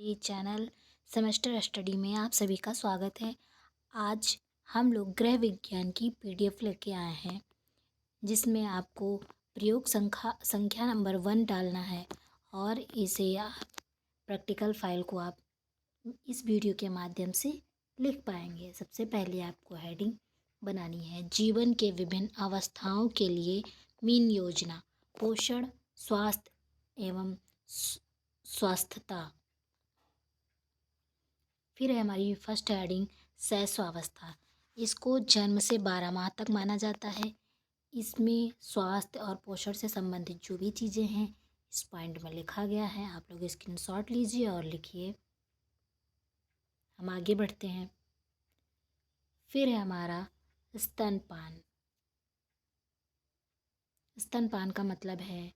ये channel semester study में आप सभी का स्वागत है। आज हम लोग गृह विज्ञान की पीडीएफ लेके आए हैं, जिसमें आपको प्रयोग संख्या नंबर 1 डालना है और इसे आप प्रैक्टिकल फाइल को आप इस वीडियो के माध्यम से लिख पाएंगे। सबसे पहले आपको हेडिंग बनानी है, जीवन के विभिन्न अवस्थाओं के लिए मीन योजना, पोषण, स्वास्थ्य एवं स्वास्थ्यता। फिर है हमारी फर्स्ट हेडिंग, शैशवावस्था। इसको जन्म से 12 माह तक माना जाता है। इसमें स्वास्थ्य और पोषण से संबंधित जो भी चीज़ें हैं इस पॉइंट में लिखा गया है। आप लोग स्क्रीनशॉट लीजिए और लिखिए। हम आगे बढ़ते हैं। फिर है हमारा स्तनपान। स्तनपान का मतलब है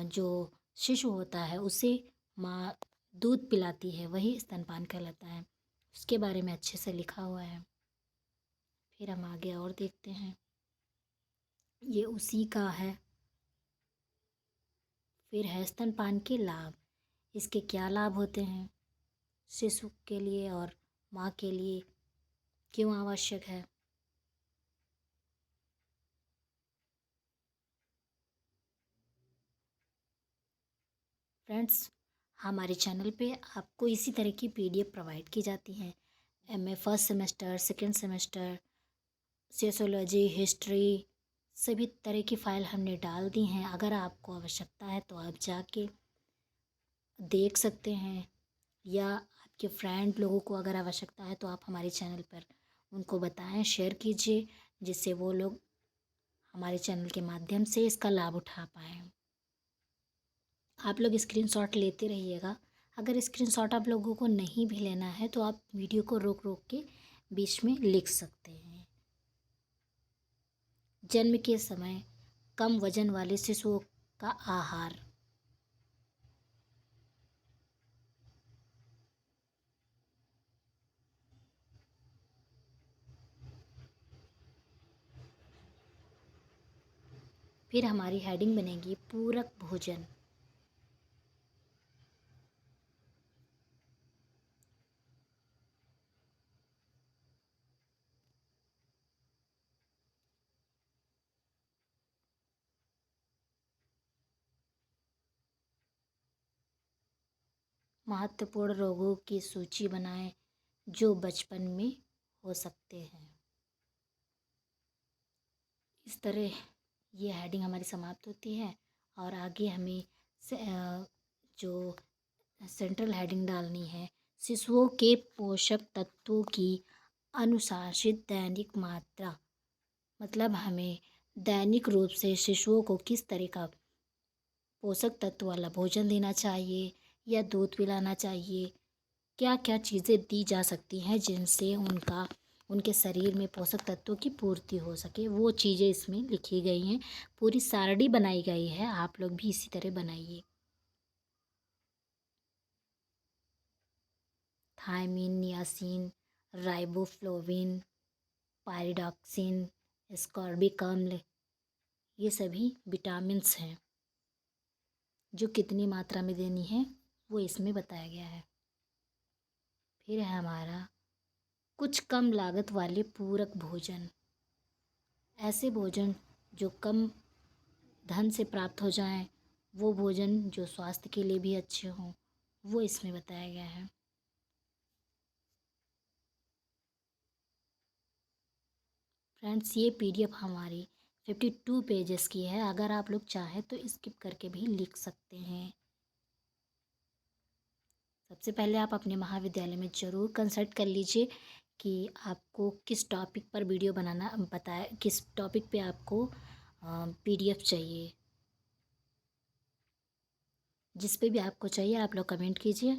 जो शिशु होता है उसे माँ दूध पिलाती है, वही स्तनपान कहलाता है। उसके बारे में अच्छे से लिखा हुआ है। फिर हम आगे और देखते हैं, ये उसी का है। फिर है स्तनपान के लाभ। इसके क्या लाभ होते हैं शिशु के लिए और माँ के लिए, क्यों आवश्यक है। फ्रेंड्स, हमारे चैनल पे आपको इसी तरह की पीडीएफ प्रोवाइड की जाती हैं। MA first semester, second semester, sociology, history, सभी तरह की फ़ाइल हमने डाल दी हैं। अगर आपको आवश्यकता है तो आप जाके देख सकते हैं, या आपके फ्रेंड लोगों को अगर आवश्यकता है तो आप हमारे चैनल पर उनको बताएं, शेयर कीजिए, जिससे वो लोग हमारे चैनल के माध्यम से इसका लाभ उठा पाएँ। आप लोग स्क्रीनशॉट लेते रहिएगा। अगर स्क्रीनशॉट आप लोगों को नहीं भी लेना है तो आप वीडियो को रोक रोक के बीच में लिख सकते हैं। जन्म के समय कम वजन वाले शिशुओं का आहार। फिर हमारी हेडिंग बनेगी पूरक भोजन। महत्वपूर्ण रोगों की सूची बनाएं जो बचपन में हो सकते हैं। इस तरह ये हेडिंग हमारी समाप्त होती है और आगे हमें जो सेंट्रल हेडिंग डालनी है, शिशुओं के पोषक तत्वों की अनुशासित दैनिक मात्रा। मतलब हमें दैनिक रूप से शिशुओं को किस तरह का पोषक तत्व वाला भोजन देना चाहिए या दूध पिलाना चाहिए, क्या क्या चीज़ें दी जा सकती हैं जिनसे उनके शरीर में पोषक तत्वों की पूर्ति हो सके, वो चीज़ें इसमें लिखी गई हैं। पूरी सारणी बनाई गई है, आप लोग भी इसी तरह बनाइए। Thiamine, niacin, riboflavin, pyridoxine, ascorbic अम्ल, ये सभी विटामिन्स हैं। जो कितनी मात्रा में देनी है वो इसमें बताया गया है। फिर है हमारा कुछ कम लागत वाले पूरक भोजन। ऐसे भोजन जो कम धन से प्राप्त हो जाएं, वो भोजन जो स्वास्थ्य के लिए भी अच्छे हों, वो इसमें बताया गया है। फ्रेंड्स, ये पीडीएफ हमारी 52 पेजेस की है। अगर आप लोग चाहें तो स्किप करके भी लिख सकते हैं। सबसे पहले आप अपने महाविद्यालय में ज़रूर कंसल्ट कर लीजिए कि आपको किस टॉपिक पर वीडियो बनाना, बताए किस टॉपिक पे आपको पीडीएफ चाहिए। जिस पे भी आपको चाहिए आप लोग कमेंट कीजिए,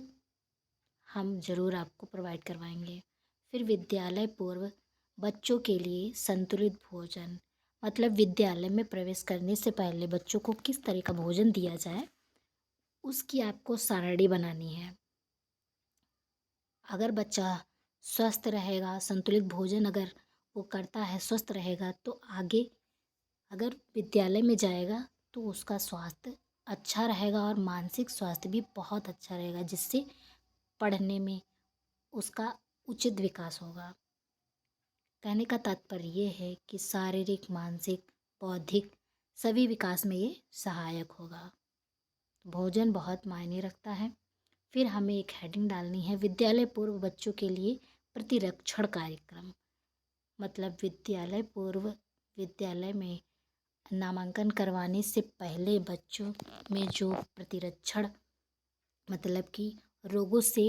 हम ज़रूर आपको प्रोवाइड करवाएंगे। फिर विद्यालय पूर्व बच्चों के लिए संतुलित भोजन। मतलब विद्यालय में प्रवेश करने से पहले बच्चों को किस तरह का भोजन दिया जाए, उसकी आपको सारणी बनानी है। अगर बच्चा स्वस्थ रहेगा, संतुलित भोजन अगर वो करता है, स्वस्थ रहेगा, तो आगे अगर विद्यालय में जाएगा तो उसका स्वास्थ्य अच्छा रहेगा और मानसिक स्वास्थ्य भी बहुत अच्छा रहेगा, जिससे पढ़ने में उसका उचित विकास होगा। कहने का तात्पर्य ये है कि शारीरिक, मानसिक, बौद्धिक सभी विकास में ये सहायक होगा। भोजन बहुत मायने रखता है। फिर हमें एक हेडिंग डालनी है, विद्यालय पूर्व बच्चों के लिए प्रतिरक्षण कार्यक्रम। मतलब विद्यालय में नामांकन करवाने से पहले बच्चों में जो प्रतिरक्षण, मतलब कि रोगों से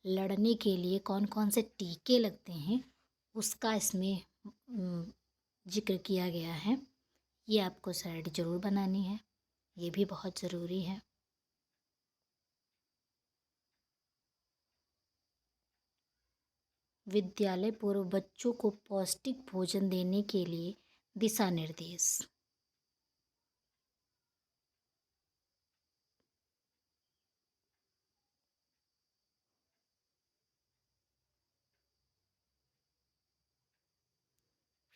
लड़ने के लिए कौन कौन से टीके लगते हैं, उसका इसमें जिक्र किया गया है। ये आपको स्लाइड ज़रूर बनानी है, ये भी बहुत ज़रूरी है। विद्यालय पूर्व बच्चों को पौष्टिक भोजन देने के लिए दिशा निर्देश।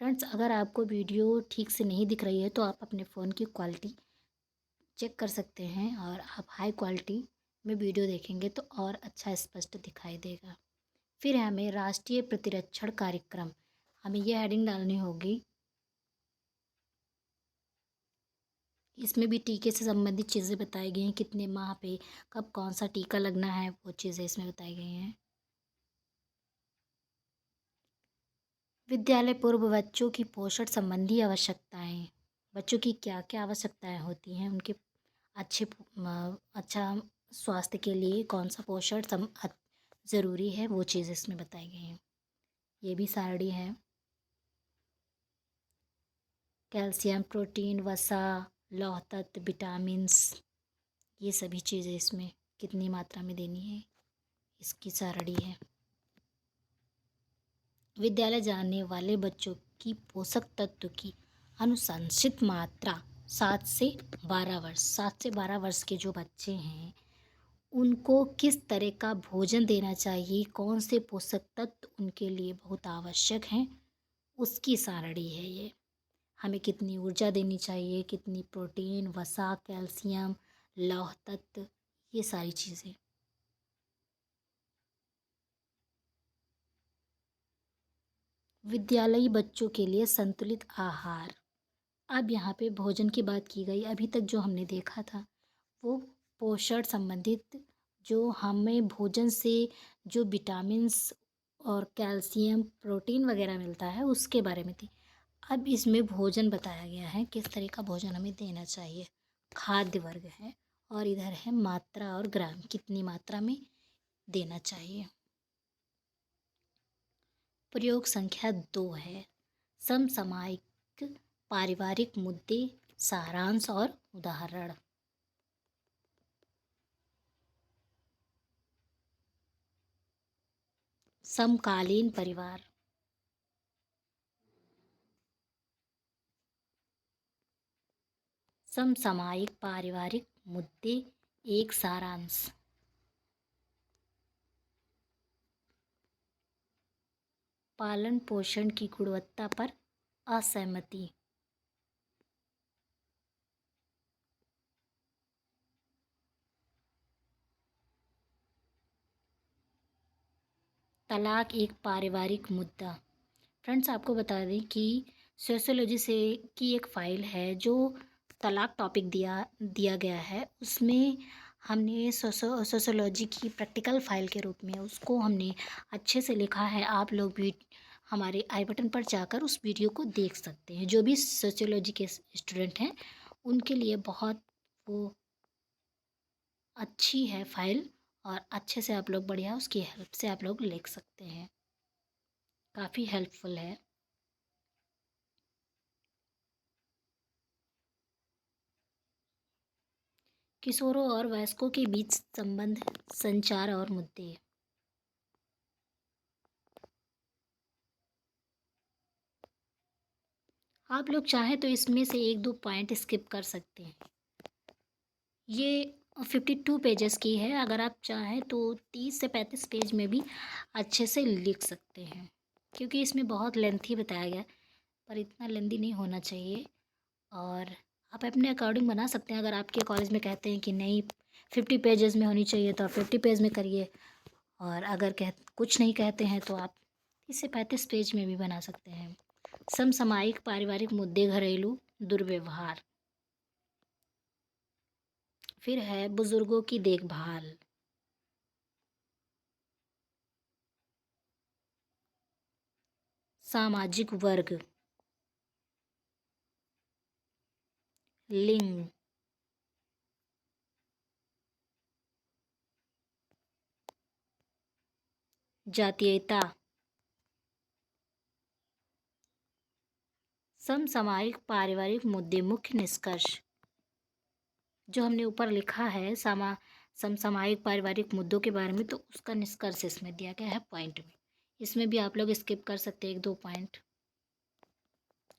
फ्रेंड्स, अगर आपको वीडियो ठीक से नहीं दिख रही है तो आप अपने फ़ोन की क्वालिटी चेक कर सकते हैं, और आप हाई क्वालिटी में वीडियो देखेंगे तो और अच्छा स्पष्ट दिखाई देगा। फिर हमें राष्ट्रीय प्रतिरक्षण कार्यक्रम, हमें यह हेडिंग डालनी होगी। इसमें भी टीके से संबंधित चीज़ें बताई गई हैं, कितने माह पे कब कौन सा टीका लगना है, वो चीज़ें इसमें बताई गई हैं। विद्यालय पूर्व बच्चों की पोषण संबंधी आवश्यकताएं, बच्चों की क्या क्या आवश्यकताएं होती हैं, उनके अच्छा स्वास्थ्य के लिए कौन सा पोषण ज़रूरी है, वो चीज़ इसमें बताई गई हैं। ये भी सारणी है। कैल्शियम, प्रोटीन, वसा, लौह तत्व, विटामिन्स, ये सभी चीज़ें इसमें कितनी मात्रा में देनी है, इसकी सारणी है। विद्यालय जाने वाले बच्चों की पोषक तत्व की अनुशंसित मात्रा 7 से 12 वर्ष के जो बच्चे हैं उनको किस तरह का भोजन देना चाहिए, कौन से पोषक तत्व उनके लिए बहुत आवश्यक हैं, उसकी सारणी है ये। हमें कितनी ऊर्जा देनी चाहिए, कितनी प्रोटीन, वसा, कैल्शियम, लौह तत्व, ये सारी चीज़ें। विद्यालयी बच्चों के लिए संतुलित आहार। अब यहाँ पे भोजन की बात की गई। अभी तक जो हमने देखा था वो पोषण संबंधित, जो हमें भोजन से जो विटामिन्स और कैल्शियम, प्रोटीन वगैरह मिलता है उसके बारे में थी। अब इसमें भोजन बताया गया है, किस तरह का भोजन हमें देना चाहिए। खाद्य वर्ग है, और इधर है मात्रा और ग्राम, कितनी मात्रा में देना चाहिए। प्रयोग संख्या 2 है, समसामयिक पारिवारिक मुद्दे, सारांश और उदाहरण। समकालीन परिवार, समसामयिक पारिवारिक मुद्दे, एक सारांश। पालन पोषण की गुणवत्ता पर असहमति। तलाक एक पारिवारिक मुद्दा। फ्रेंड्स, आपको बता दें कि सोशियोलॉजी से की एक फ़ाइल है जो तलाक टॉपिक दिया गया है। उसमें हमने सोशियोलॉजी की प्रैक्टिकल फ़ाइल के रूप में उसको हमने अच्छे से लिखा है। आप लोग भी हमारे आई बटन पर जाकर उस वीडियो को देख सकते हैं। जो भी सोशियोलॉजी के स्टूडेंट हैं उनके लिए बहुत वो अच्छी है फ़ाइल, और अच्छे से आप लोग बढ़िया उसकी हेल्प से आप लोग लिख सकते हैं। काफ़ी हेल्पफुल है। किशोरों और वयस्कों के बीच संबंध, संचार और मुद्दे। आप लोग चाहें तो इसमें से 1-2 पॉइंट स्किप कर सकते हैं। ये 52 पेजेस की है। अगर आप चाहें तो 30 से 35 पेज में भी अच्छे से लिख सकते हैं, क्योंकि इसमें बहुत लेंथी बताया गया है, पर इतना लेंथी नहीं होना चाहिए। और आप अपने अकॉर्डिंग बना सकते हैं। अगर आपके कॉलेज में कहते हैं कि नहीं 50 पेजेस में होनी चाहिए तो आप 50 पेज में करिए, और अगर कुछ नहीं कहते हैं तो आप 30 से 35 पेज में भी बना सकते हैं। समसामयिक पारिवारिक मुद्दे, घरेलू दुर्व्यवहार। फिर है बुजुर्गों की देखभाल, सामाजिक वर्ग, लिंग, जातीयता। समसामयिक पारिवारिक मुद्दे, मुख्य निष्कर्ष जो हमने ऊपर लिखा है समसामयिक पारिवारिक मुद्दों के बारे में, तो उसका निष्कर्ष इसमें दिया गया है पॉइंट में। इसमें भी आप लोग स्किप कर सकते हैं 1-2 पॉइंट,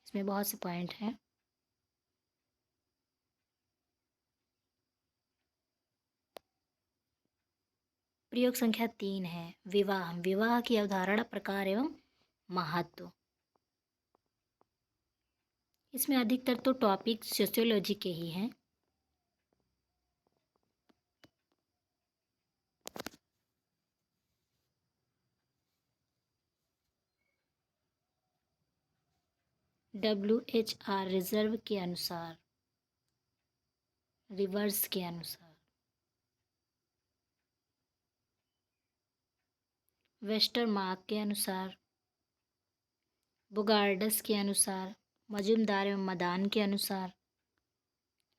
इसमें बहुत से पॉइंट हैं। प्रयोग संख्या 3 है विवाह। विवाह की अवधारणा, प्रकार एवं महत्व। इसमें अधिकतर तो टॉपिक सोशियोलॉजी के ही हैं। WHR रिजर्व के अनुसार, रिवर्स के अनुसार, वेस्टरमार्क के अनुसार, बुगार्डस के अनुसार, मजूमदार एवं मदान के अनुसार,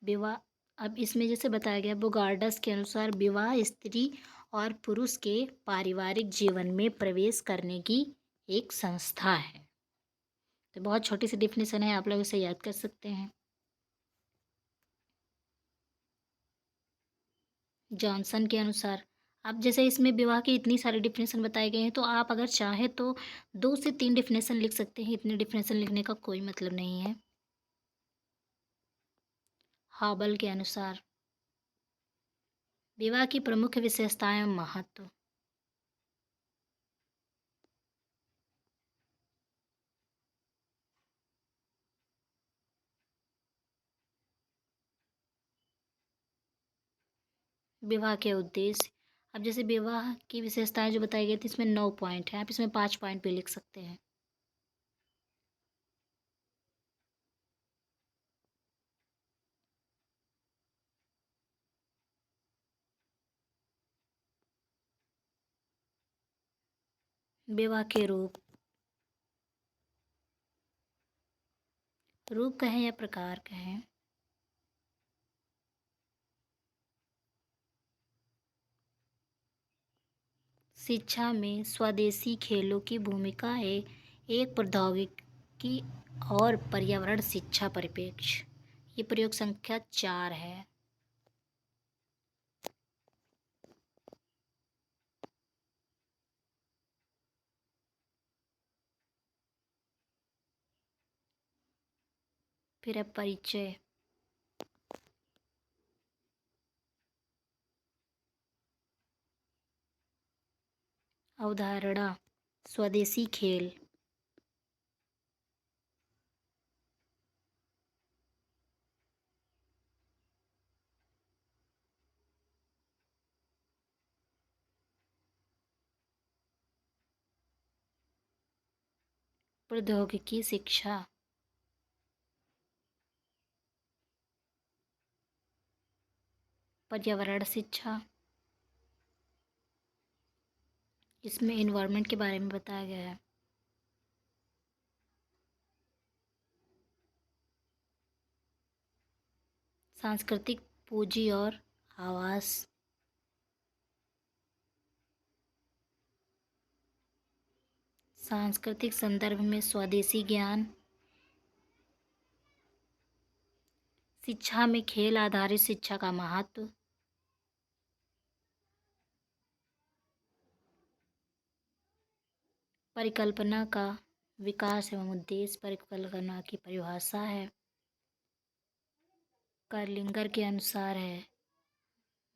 विवाह। अब इसमें जैसे बताया गया बुगार्डस के अनुसार, विवाह स्त्री और पुरुष के पारिवारिक जीवन में प्रवेश करने की एक संस्था है। तो बहुत छोटी सी डिफिनेशन है, आप लोग इसे याद कर सकते हैं। जॉनसन के अनुसार। अब जैसे इसमें विवाह की इतनी सारी डिफिनेशन बताए गए हैं, तो आप अगर चाहें तो 2 से 3 डिफिनेशन लिख सकते हैं। इतने डिफिनेशन लिखने का कोई मतलब नहीं है। हॉबल के अनुसार, विवाह की प्रमुख विशेषताएं और महत्व। विवाह के उद्देश्य। अब जैसे विवाह की विशेषताएं जो बताई गई थी, इसमें 9 पॉइंट हैं, आप इसमें 5 पॉइंट भी लिख सकते हैं। विवाह के रूप, रूप कहें या प्रकार कहें। शिक्षा में स्वदेशी खेलों की भूमिका है, एक प्रौद्योगिकी और पर्यावरण शिक्षा परिप्रेक्ष्य। ये प्रयोग संख्या 4 है। फिर है परिचय, अवधारणा, स्वदेशी खेल, प्रौद्योगिकी शिक्षा, पर्यावरण शिक्षा। इसमें इन्वायरमेंट के बारे में बताया गया है। सांस्कृतिक पूंजी और आवास, सांस्कृतिक संदर्भ में स्वदेशी ज्ञान, शिक्षा में खेल आधारित शिक्षा का महत्व, परिकल्पना का विकास एवं उद्देश्य, परिकल्पना की परिभाषा है। कर्लिंगर के अनुसार है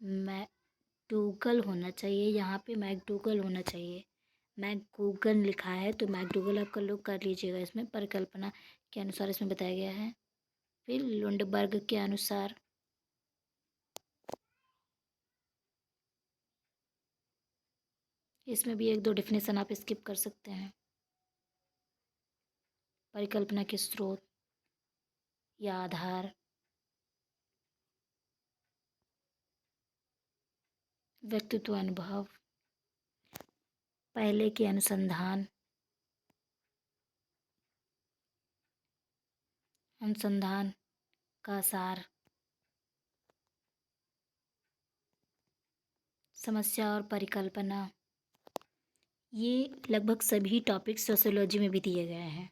मैकडूगल होना चाहिए, यहाँ पे मैकडूगल होना चाहिए। मैकगूगन लिखा है तो मैकडूगल आपका लोग कर लीजिएगा। इसमें परिकल्पना के अनुसार इसमें बताया गया है फिर लुंडबर्ग के अनुसार इसमें भी एक दो डेफिनेशन आप स्किप कर सकते हैं। परिकल्पना के स्रोत या आधार, व्यक्तित्व अनुभव, पहले के अनुसंधान, अनुसंधान का सार, समस्या और परिकल्पना, ये लगभग सभी टॉपिक सोशियोलॉजी में भी दिए गए हैं।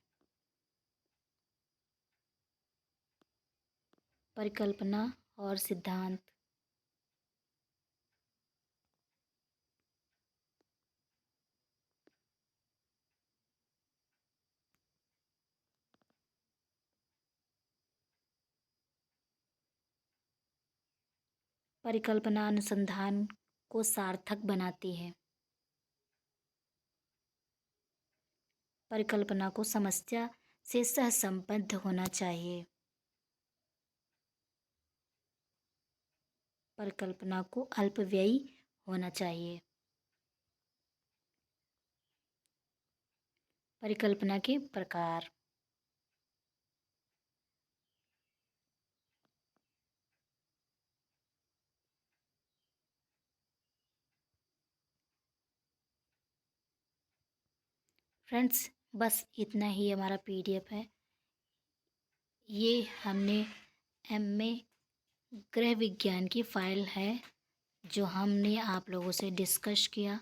परिकल्पना और सिद्धांत, परिकल्पना अनुसंधान को सार्थक बनाती है। परिकल्पना को समस्या से सहसंबद्ध होना चाहिए। परिकल्पना को अल्पव्ययी होना चाहिए। परिकल्पना के प्रकार, फ्रेंड्स बस इतना ही हमारा पीडीएफ है। ये हमने एमए गृह विज्ञान की फ़ाइल है जो हमने आप लोगों से डिस्कस किया,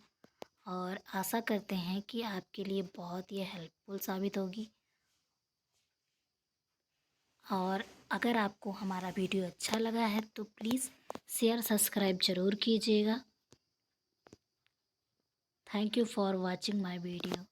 और आशा करते हैं कि आपके लिए बहुत ही हेल्पफुल साबित होगी। और अगर आपको हमारा वीडियो अच्छा लगा है तो प्लीज़ शेयर सब्सक्राइब ज़रूर कीजिएगा। Thank you for watching my video.